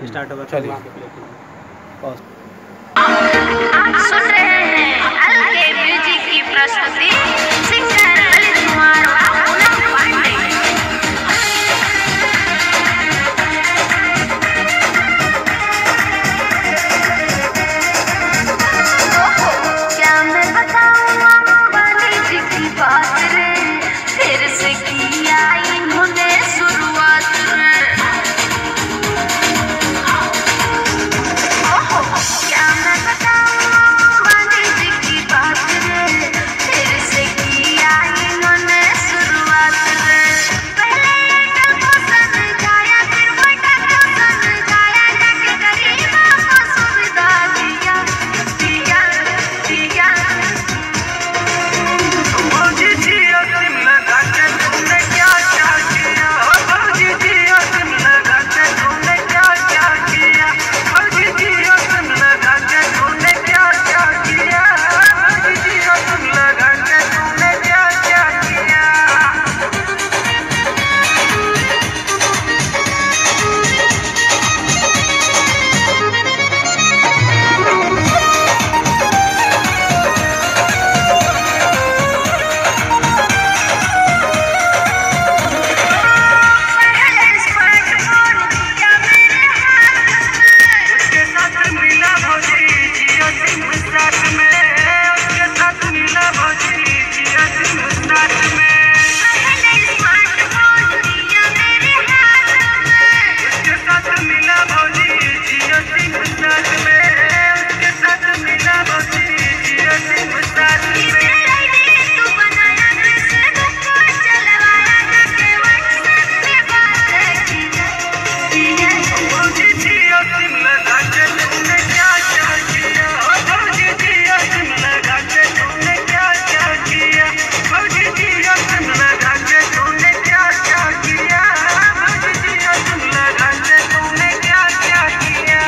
Start होगा। चलिए। वहाँ पे प्ले कीजिए। आप सुन रहे हैं अलके म्यूजिक की प्रस्तुति सिंगर ललित कुमार पूनम पांडे। क्या मैं बताऊं अंबानी जी की बात रे, फिर से किया इन्होंने शुरुआत रे। क्या मैं बताऊं अंबानी जी की बात रे, फिर से किया इन्होंने शुरुआत रे। पहले एयरटेल को समझाया, फिर वोडा को समझाया, जाके गरीबों को सुविधा दिया दिया दिया। भौजी जियो सिम लगा के तुमने क्या क्या किया, भौजी जियो सिम लगा के तुमने क्या क्या किया, भौजी जियो सिम लगा के तुमने क्या क्या किया, भौजी जियो सिम लगा के तुमने क्या क्या किया। पहले स्मार्टफोन दिया मेरे हाथ में, उसके साथ मिला भौजी जियो सिम साथ में, उसके साथ मिला भौजी जियो सिम साथ में, पहले स्मार्टफोन दिया मेरे हाथ में। उसके साथ मिला भौजी जियो सिम साथ में, उसके साथ मिला भौजी जियो सिम साथ में। ईमेल आईडी तू बनाया, फेसबुक को चलवाया, जाके व्हाट्सएप पे बात किया। भौजी जियो सिम लगा के तुमने क्या क्या किया, भौजी जियो सिम लगा के तुमने क्या क्या किया, भौजी जियो सिम लगा के तुमने क्या क्या किया, भौजी जियो सिम लगा के तुमने क्या क्या किया।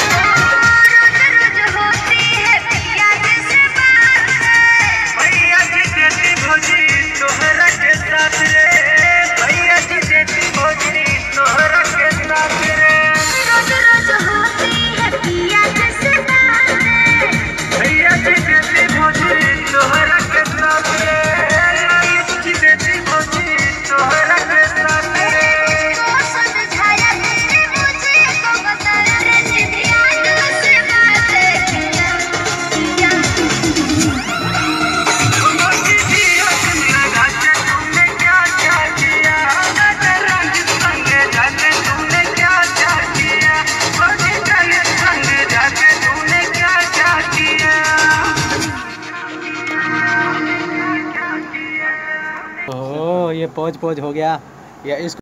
रोज रोज होती है पिया जैसे बात है, भैया जी देती भौजी तोहरा के साथ रे, भैया जी देती भौजी तोहरा के साथ रे, रोज रोज होती है पिया जैसे बात है। भैया जी देती भौजी तोहरा के साथ रे, भैया जी देती भौजी तोहरा के साथ रे। को समझाया तेरे मुझे को बताया रे, जिदिया तुझसे बात किया किया। भौजी जियो सिम लगा के तुमने क्या क्या किया, रंग संग जाके तुमने क्या क्या किया, भौजी रंग संग जाके तुमने क्या क्या किया। ओह, ये पॉज हो गया या इसको